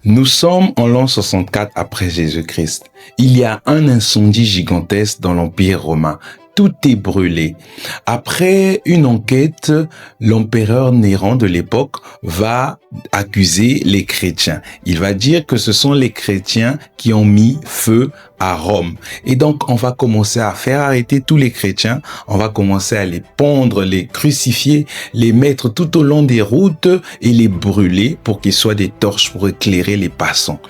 Nous sommes en l'an 64 après Jésus-Christ. Il y a un incendie gigantesque dans l'Empire romain. Tout est brûlé. Après une enquête, l'empereur Néron de l'époque va accuser les chrétiens. Il va dire que ce sont les chrétiens qui ont mis feu à Rome. Et donc, on va commencer à faire arrêter tous les chrétiens. On va commencer à les pendre, les crucifier, les mettre tout au long des routes et les brûler pour qu'ils soient des torches pour éclairer les passants.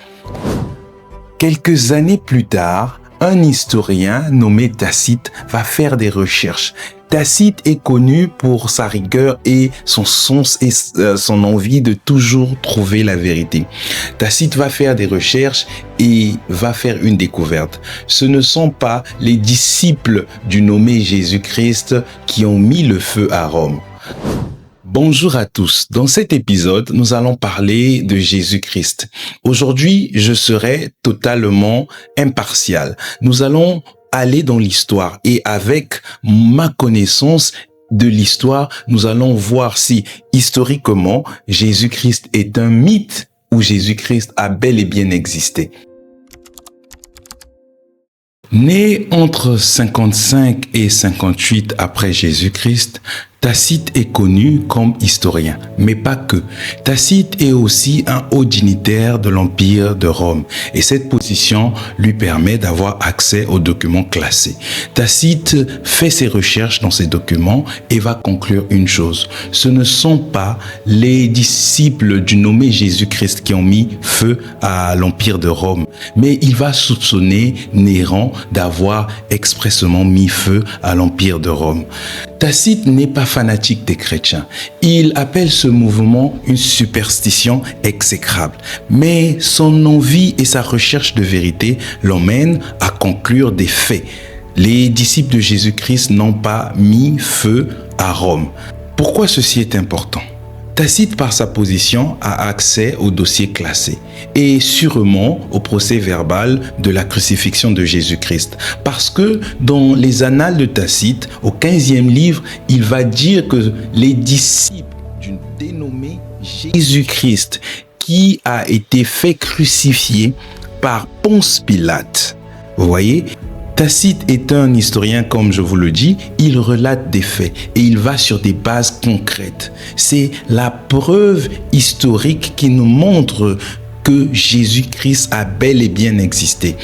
Quelques années plus tard, un historien nommé Tacite va faire des recherches. Tacite est connu pour sa rigueur et son sens et son envie de toujours trouver la vérité. Tacite va faire des recherches et va faire une découverte. Ce ne sont pas les disciples du nommé Jésus-Christ qui ont mis le feu à Rome. Bonjour à tous. Dans cet épisode, nous allons parler de Jésus-Christ. Aujourd'hui, je serai totalement impartial. Nous allons aller dans l'histoire et avec ma connaissance de l'histoire, nous allons voir si historiquement Jésus-Christ est un mythe ou Jésus-Christ a bel et bien existé. Né entre 55 et 58 après Jésus-Christ, Tacite est connu comme historien, mais pas que. Tacite est aussi un haut dignitaire de l'Empire de Rome et cette position lui permet d'avoir accès aux documents classés. Tacite fait ses recherches dans ces documents et va conclure une chose. Ce ne sont pas les disciples du nommé Jésus-Christ qui ont mis feu à l'Empire de Rome, mais il va soupçonner Néron d'avoir expressément mis feu à l'Empire de Rome. Tacite n'est pas fanatique des chrétiens. Il appelle ce mouvement une superstition exécrable. Mais son envie et sa recherche de vérité l'emmènent à conclure des faits. Les disciples de Jésus-Christ n'ont pas mis feu à Rome. Pourquoi ceci est important ? Tacite, par sa position, a accès aux dossiers classés et sûrement au procès verbal de la crucifixion de Jésus-Christ. Parce que dans les annales de Tacite, au 15e livre, il va dire que les disciples d'une dénommée Jésus-Christ qui a été fait crucifier par Ponce Pilate. Vous voyez ? Tacite est un historien, comme je vous le dis, il relate des faits et il va sur des bases concrètes. C'est la preuve historique qui nous montre que Jésus-Christ a bel et bien existé.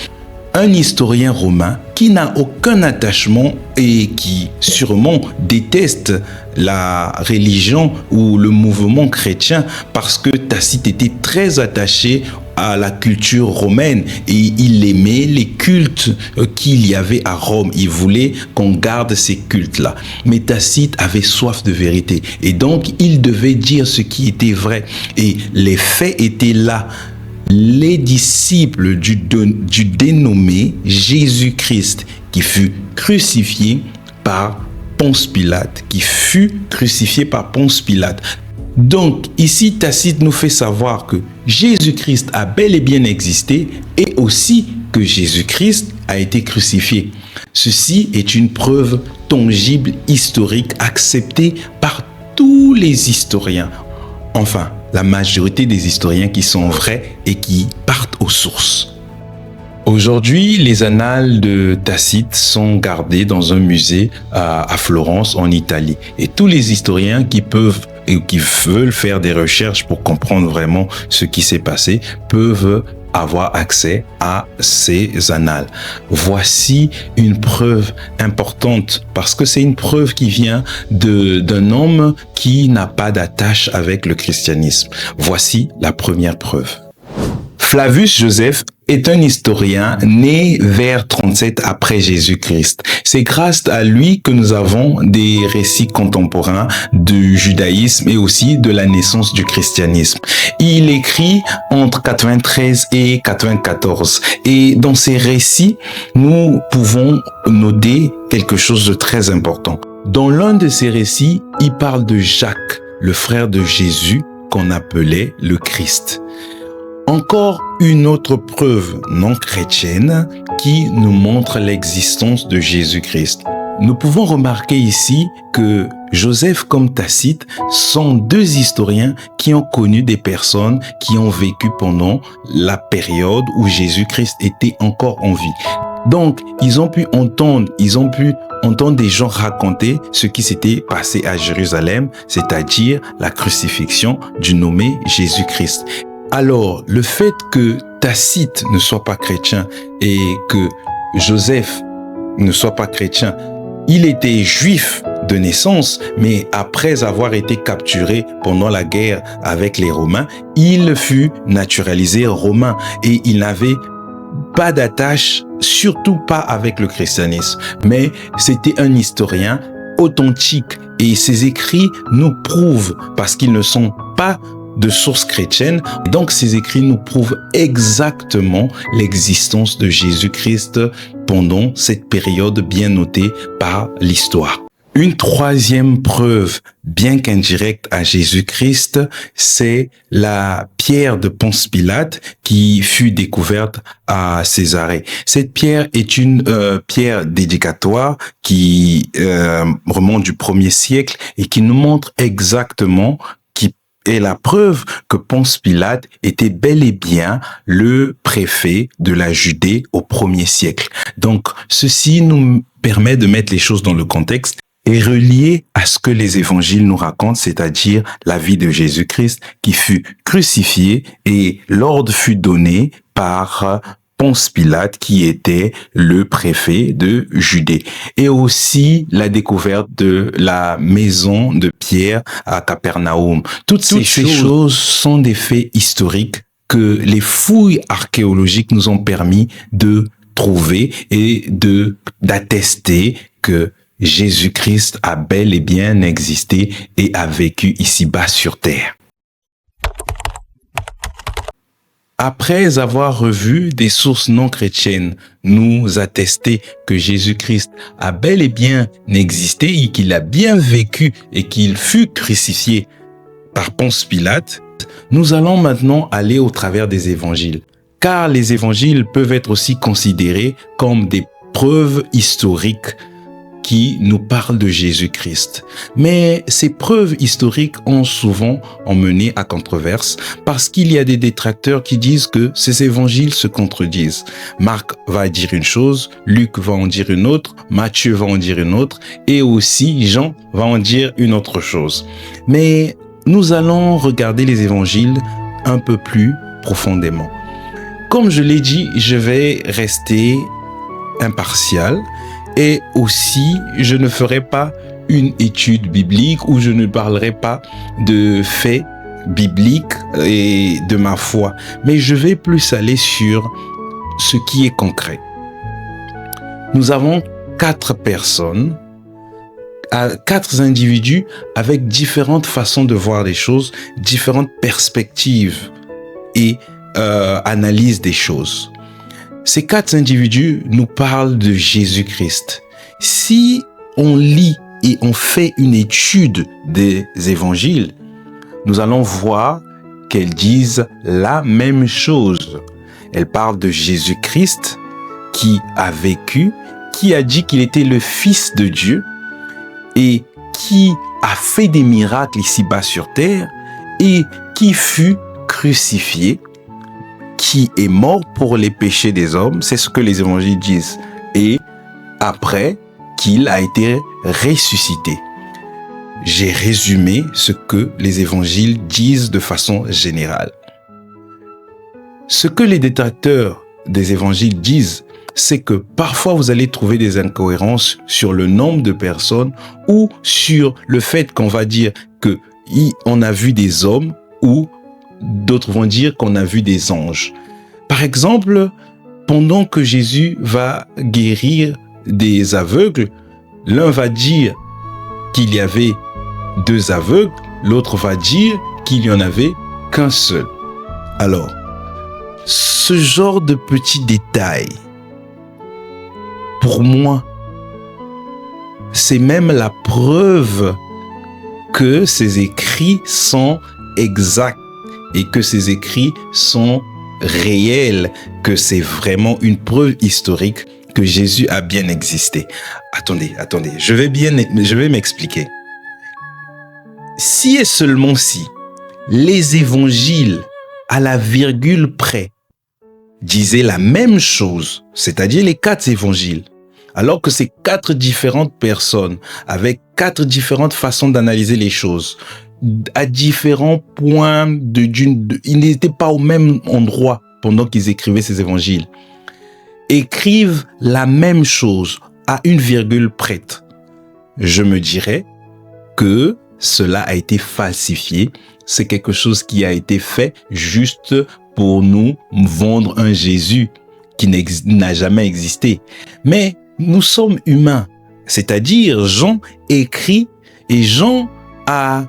Un historien romain qui n'a aucun attachement et qui sûrement déteste la religion ou le mouvement chrétien parce que Tacite était très attaché à la culture romaine et il aimait les cultes qu'il y avait à Rome. Il voulait qu'on garde ces cultes-là. Mais Tacite avait soif de vérité et donc il devait dire ce qui était vrai et les faits étaient là. Les disciples du dénommé Jésus-Christ qui fut crucifié par Ponce Pilate, Donc, ici, Tacite nous fait savoir que Jésus-Christ a bel et bien existé et aussi que Jésus-Christ a été crucifié. Ceci est une preuve tangible, historique, acceptée par tous les historiens. Enfin, la majorité des historiens qui sont vrais et qui partent aux sources. Aujourd'hui, les annales de Tacite sont gardées dans un musée à Florence, en Italie. Et tous les historiens qui peuvent et qui veulent faire des recherches pour comprendre vraiment ce qui s'est passé peuvent avoir accès à ces annales. Voici une preuve importante parce que c'est une preuve qui vient d'un homme qui n'a pas d'attache avec le christianisme. Voici la première preuve. Flavius Joseph est un historien né vers 37 après Jésus-Christ. C'est grâce à lui que nous avons des récits contemporains du judaïsme et aussi de la naissance du christianisme. Il écrit entre 93 et 94 et dans ces récits, nous pouvons noter quelque chose de très important. Dans l'un de ces récits, il parle de Jacques, le frère de Jésus qu'on appelait le Christ. Encore une autre preuve non chrétienne qui nous montre l'existence de Jésus-Christ. Nous pouvons remarquer ici que Joseph comme Tacite sont deux historiens qui ont connu des personnes qui ont vécu pendant la période où Jésus-Christ était encore en vie. Donc, ils ont pu entendre des gens raconter ce qui s'était passé à Jérusalem, c'est-à-dire la crucifixion du nommé Jésus-Christ. Alors, le fait que Tacite ne soit pas chrétien et que Joseph ne soit pas chrétien, il était juif de naissance, mais après avoir été capturé pendant la guerre avec les Romains, il fut naturalisé romain et il n'avait pas d'attache, surtout pas avec le christianisme. Mais c'était un historien authentique et ses écrits nous prouvent, parce qu'ils ne sont pas de source chrétienne, donc ces écrits nous prouvent exactement l'existence de Jésus-Christ pendant cette période bien notée par l'histoire. Une troisième preuve, bien qu'indirecte à Jésus-Christ, c'est la pierre de Ponce Pilate qui fut découverte à Césarée. Cette pierre est une pierre dédicatoire qui remonte du 1er siècle et qui nous montre exactement est la preuve que Ponce Pilate était bel et bien le préfet de la Judée au 1er siècle. Donc, ceci nous permet de mettre les choses dans le contexte et relié à ce que les évangiles nous racontent, c'est-à-dire la vie de Jésus-Christ qui fut crucifié et l'ordre fut donné par Ponce Pilate qui était le préfet de Judée, et aussi la découverte de la maison de Pierre à Capernaum. Toutes ces choses sont des faits historiques que les fouilles archéologiques nous ont permis de trouver et d'attester que Jésus-Christ a bel et bien existé et a vécu ici-bas sur terre. Après avoir revu des sources non chrétiennes nous attester que Jésus-Christ a bel et bien existé et qu'il a bien vécu et qu'il fut crucifié par Ponce Pilate, nous allons maintenant aller au travers des évangiles. Car les évangiles peuvent être aussi considérés comme des preuves historiques qui nous parlent de Jésus-Christ. Mais ces preuves historiques ont souvent emmené à controverse parce qu'il y a des détracteurs qui disent que ces évangiles se contredisent. Marc va dire une chose, Luc va en dire une autre, Matthieu va en dire une autre et aussi Jean va en dire une autre chose. Mais nous allons regarder les évangiles un peu plus profondément. Comme je l'ai dit, je vais rester impartial. Et aussi, je ne ferai pas une étude biblique où je ne parlerai pas de faits bibliques et de ma foi, mais je vais plus aller sur ce qui est concret. Nous avons 4 personnes, 4 individus avec différentes façons de voir les choses, différentes perspectives et analyse des choses. Ces 4 individus nous parlent de Jésus-Christ. Si on lit et on fait une étude des évangiles, nous allons voir qu'elles disent la même chose. Elles parlent de Jésus-Christ qui a vécu, qui a dit qu'il était le Fils de Dieu et qui a fait des miracles ici-bas sur terre et qui fut crucifié, qui est mort pour les péchés des hommes, c'est ce que les évangiles disent, et après qu'il a été ressuscité. J'ai résumé ce que les évangiles disent de façon générale. Ce que les détracteurs des évangiles disent, c'est que parfois vous allez trouver des incohérences sur le nombre de personnes ou sur le fait qu'on va dire qu'on a vu des hommes ou d'autres vont dire qu'on a vu des anges. Par exemple, pendant que Jésus va guérir des aveugles, l'un va dire qu'il y avait 2 aveugles, l'autre va dire qu'il n'y en avait qu'un seul. Alors, ce genre de petits détails, pour moi, c'est même la preuve que ces écrits sont exacts et que ces écrits sont réels, que c'est vraiment une preuve historique que Jésus a bien existé. Attendez, je vais m'expliquer. Si et seulement si les évangiles à la virgule près disaient la même chose, c'est-à-dire les 4 évangiles, alors que ces 4 différentes personnes avec 4 différentes façons d'analyser les choses, à différents points ils n'étaient pas au même endroit pendant qu'ils écrivaient ces évangiles, écrivent la même chose à une virgule près, je me dirais que cela a été falsifié. C'est quelque chose qui a été fait juste pour nous vendre un Jésus qui n'a jamais existé. Mais nous sommes humains, c'est-à-dire Jean écrit et Jean a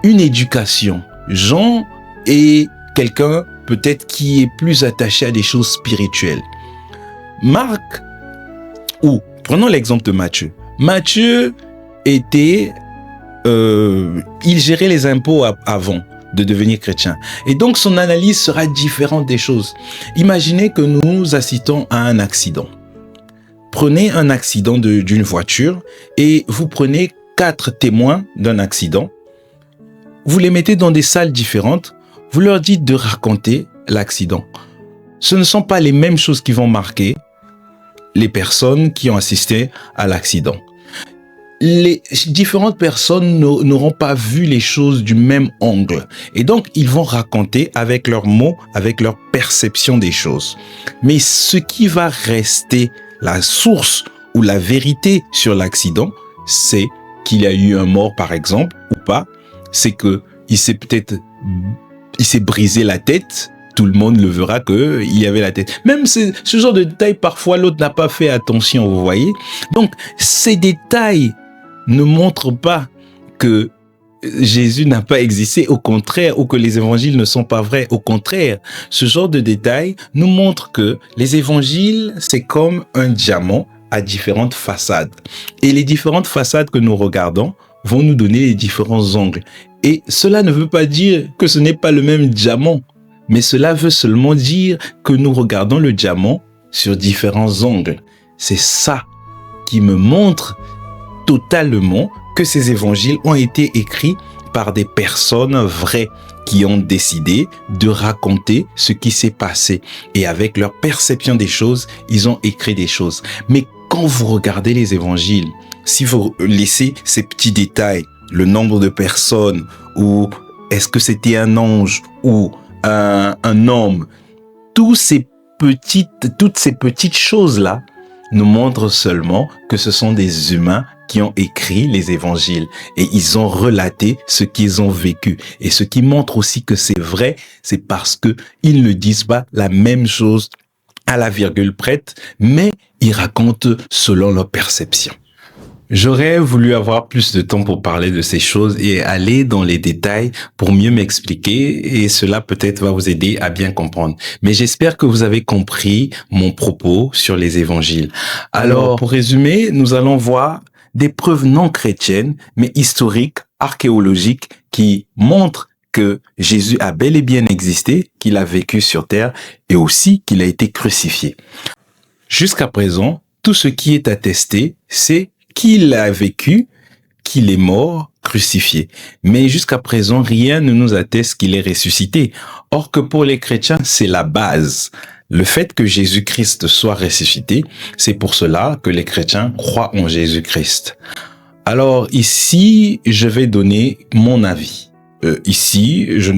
une éducation. Jean est quelqu'un peut-être qui est plus attaché à des choses spirituelles. Marc, ou prenons l'exemple de Matthieu. Matthieu était, il gérait les impôts avant de devenir chrétien. Et donc son analyse sera différente des choses. Imaginez que nous assistons à un accident. Prenez un accident d'une voiture et vous prenez 4 témoins d'un accident. Vous les mettez dans des salles différentes. Vous leur dites de raconter l'accident. Ce ne sont pas les mêmes choses qui vont marquer les personnes qui ont assisté à l'accident. Les différentes personnes n'auront pas vu les choses du même angle. Et donc, ils vont raconter avec leurs mots, avec leur perception des choses. Mais ce qui va rester la source ou la vérité sur l'accident, c'est qu'il y a eu un mort, par exemple, ou pas. C'est que il s'est brisé la tête. Tout le monde le verra qu'il y avait la tête. Même ce genre de détails, parfois, l'autre n'a pas fait attention, vous voyez. Donc, ces détails ne montrent pas que Jésus n'a pas existé, au contraire, ou que les évangiles ne sont pas vrais. Au contraire, ce genre de détails nous montre que les évangiles, c'est comme un diamant à différentes façades. Et les différentes façades que nous regardons vont nous donner les différents angles. Et cela ne veut pas dire que ce n'est pas le même diamant, mais cela veut seulement dire que nous regardons le diamant sur différents angles. C'est ça qui me montre totalement que ces évangiles ont été écrits par des personnes vraies qui ont décidé de raconter ce qui s'est passé. Et avec leur perception des choses, ils ont écrit des choses. Mais quand vous regardez les évangiles, si vous laissez ces petits détails, le nombre de personnes, ou est-ce que c'était un ange ou un homme, toutes ces petites choses-là nous montrent seulement que ce sont des humains qui ont écrit les évangiles et ils ont relaté ce qu'ils ont vécu. Et ce qui montre aussi que c'est vrai, c'est parce que ils ne disent pas la même chose à la virgule près, mais ils racontent selon leur perception. J'aurais voulu avoir plus de temps pour parler de ces choses et aller dans les détails pour mieux m'expliquer et cela peut-être va vous aider à bien comprendre. Mais j'espère que vous avez compris mon propos sur les évangiles. Alors, pour résumer, nous allons voir des preuves non chrétiennes, mais historiques, archéologiques, qui montrent que Jésus a bel et bien existé, qu'il a vécu sur terre et aussi qu'il a été crucifié. Jusqu'à présent, tout ce qui est attesté, c'est qu'il a vécu, qu'il est mort, crucifié. Mais jusqu'à présent, rien ne nous atteste qu'il est ressuscité. Or que pour les chrétiens, c'est la base. Le fait que Jésus-Christ soit ressuscité, c'est pour cela que les chrétiens croient en Jésus-Christ. Alors ici, je vais donner mon avis. Ici, je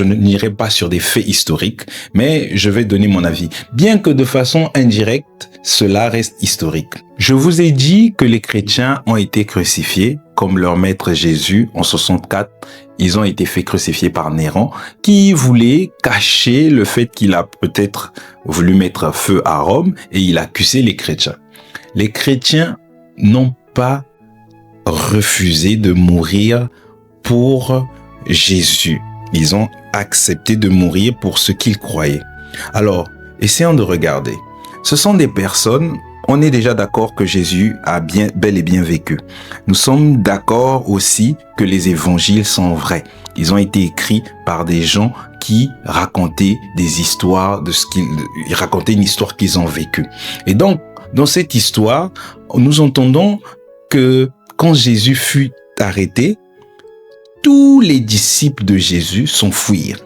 n'irai pas sur des faits historiques, mais je vais donner mon avis. Bien que de façon indirecte, cela reste historique. Je vous ai dit que les chrétiens ont été crucifiés, comme leur maître Jésus en 64. Ils ont été fait crucifier par Néron, qui voulait cacher le fait qu'il a peut-être voulu mettre feu à Rome et il a accusé les chrétiens. Les chrétiens n'ont pas refusé de mourir pour Jésus. Ils ont accepté de mourir pour ce qu'ils croyaient. Alors, essayons de regarder. Ce sont des personnes, on est déjà d'accord que Jésus a bel et bien vécu. Nous sommes d'accord aussi que les évangiles sont vrais. Ils ont été écrits par des gens qui racontaient des histoires ils racontaient une histoire qu'ils ont vécue. Et donc, dans cette histoire, nous entendons que quand Jésus fut arrêté, tous les disciples de Jésus s'enfuirent.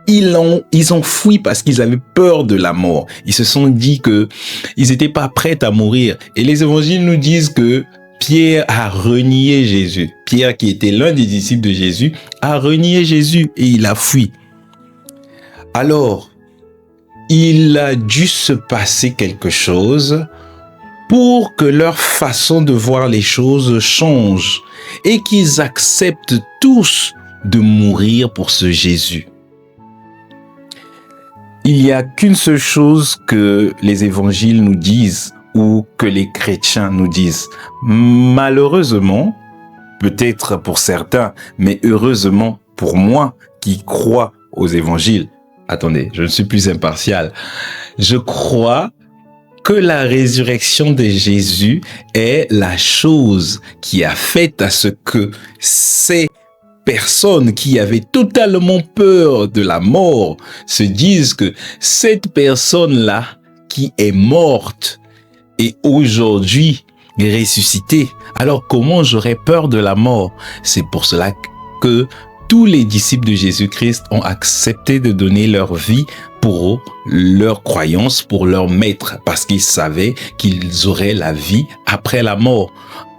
Ils ont fui parce qu'ils avaient peur de la mort. Ils se sont dit que ils n'étaient pas prêts à mourir. Et les évangiles nous disent que Pierre a renié Jésus. Pierre, qui était l'un des disciples de Jésus, a renié Jésus et il a fui. Alors, il a dû se passer quelque chose pour que leur façon de voir les choses change et qu'ils acceptent tous de mourir pour ce Jésus. Il n'y a qu'une seule chose que les évangiles nous disent ou que les chrétiens nous disent. Malheureusement, peut-être pour certains, mais heureusement pour moi qui crois aux évangiles. Attendez, je ne suis plus impartial. Je crois que la résurrection de Jésus est la chose qui a fait à ce que ces personnes qui avaient totalement peur de la mort se disent que cette personne-là qui est morte est aujourd'hui ressuscitée. Alors comment j'aurais peur de la mort? C'est pour cela que tous les disciples de Jésus-Christ ont accepté de donner leur vie pour leur croyance, pour leur maître, parce qu'ils savaient qu'ils auraient la vie après la mort.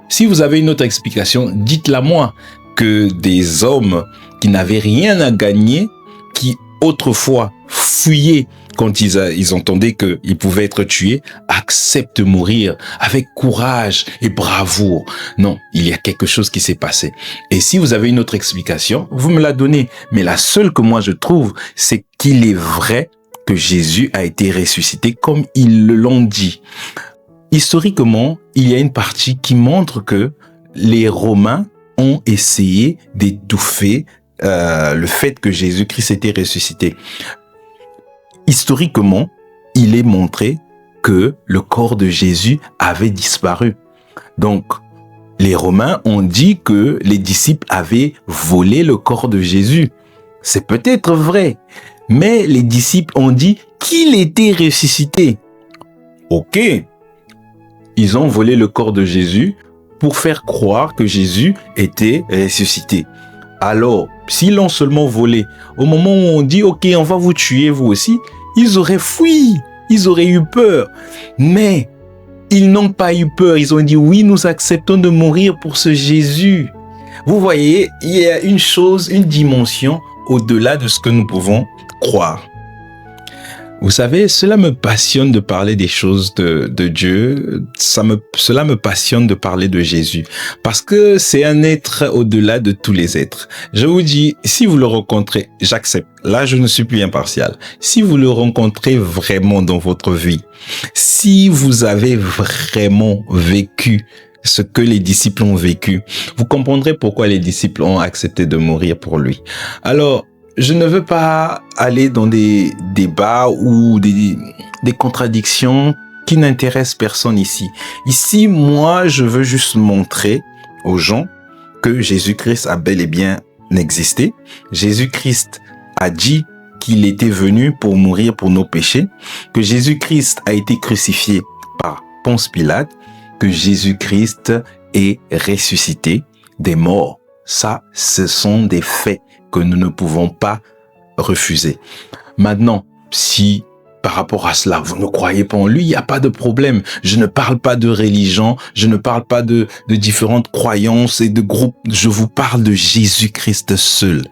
Si vous avez une autre explication, dites-la moi. Que des hommes qui n'avaient rien à gagner, qui autrefois fuyaient quand ils entendaient qu'ils pouvaient être tués, acceptent de mourir avec courage et bravoure. Non, il y a quelque chose qui s'est passé. Et si vous avez une autre explication, vous me la donnez. Mais la seule que moi je trouve, c'est qu'il est vrai que Jésus a été ressuscité comme ils le l'ont dit. Historiquement, il y a une partie qui montre que les Romains ont essayé d'étouffer le fait que Jésus-Christ était ressuscité. Historiquement, il est montré que le corps de Jésus avait disparu. Donc, les Romains ont dit que les disciples avaient volé le corps de Jésus. C'est peut-être vrai, mais les disciples ont dit qu'il était ressuscité. Ok, ils ont volé le corps de Jésus pour faire croire que Jésus était ressuscité. Alors, s'ils l'ont seulement volé, au moment où on dit « Ok, on va vous tuer vous aussi », ils auraient fui, ils auraient eu peur. Mais ils n'ont pas eu peur, ils ont dit « Oui, nous acceptons de mourir pour ce Jésus ». Vous voyez, il y a une chose, une dimension au-delà de ce que nous pouvons croire. Vous savez, cela me passionne de parler des choses de Dieu. Cela me passionne de parler de Jésus. Parce que c'est un être au-delà de tous les êtres. Je vous dis, si vous le rencontrez, j'accepte. Là, je ne suis plus impartial. Si vous le rencontrez vraiment dans votre vie, si vous avez vraiment vécu ce que les disciples ont vécu, vous comprendrez pourquoi les disciples ont accepté de mourir pour lui. Alors, je ne veux pas aller dans des débats ou des contradictions qui n'intéressent personne ici. Ici, moi, je veux juste montrer aux gens que Jésus-Christ a bel et bien existé. Jésus-Christ a dit qu'il était venu pour mourir pour nos péchés, que Jésus-Christ a été crucifié par Ponce Pilate, que Jésus-Christ est ressuscité des morts. Ça, ce sont des faits que nous ne pouvons pas refuser. Maintenant, si par rapport à cela, vous ne croyez pas en lui, il n'y a pas de problème. Je ne parle pas de religion, je ne parle pas de différentes croyances et de groupes. Je vous parle de Jésus-Christ seul.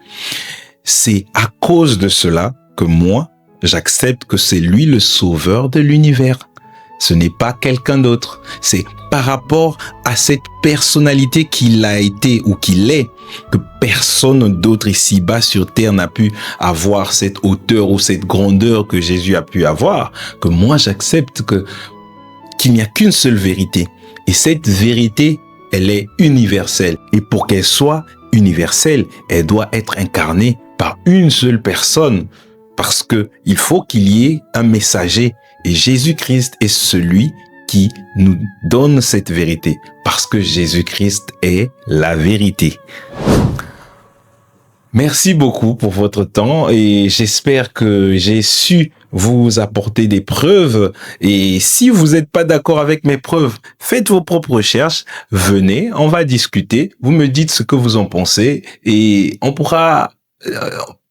C'est à cause de cela que moi, j'accepte que c'est lui le sauveur de l'univers. Ce n'est pas quelqu'un d'autre. C'est par rapport à cette personnalité qu'il a été ou qu'il est que personne d'autre ici-bas sur terre n'a pu avoir cette hauteur ou cette grandeur que Jésus a pu avoir, que moi j'accepte qu'il n'y a qu'une seule vérité. Et cette vérité, elle est universelle. Et pour qu'elle soit universelle, elle doit être incarnée par une seule personne. Parce que il faut qu'il y ait un messager. Et Jésus-Christ est celui qui nous donne cette vérité. Parce que Jésus-Christ est la vérité. Merci beaucoup pour votre temps et j'espère que j'ai su vous apporter des preuves. Et si vous n'êtes pas d'accord avec mes preuves, faites vos propres recherches, venez, on va discuter, vous me dites ce que vous en pensez et on pourra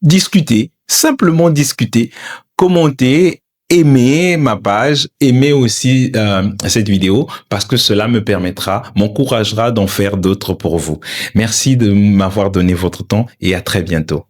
discuter, simplement discuter, commenter, aimer ma page, aimer aussi cette vidéo parce que cela me permettra, m'encouragera d'en faire d'autres pour vous. Merci de m'avoir donné votre temps et à très bientôt.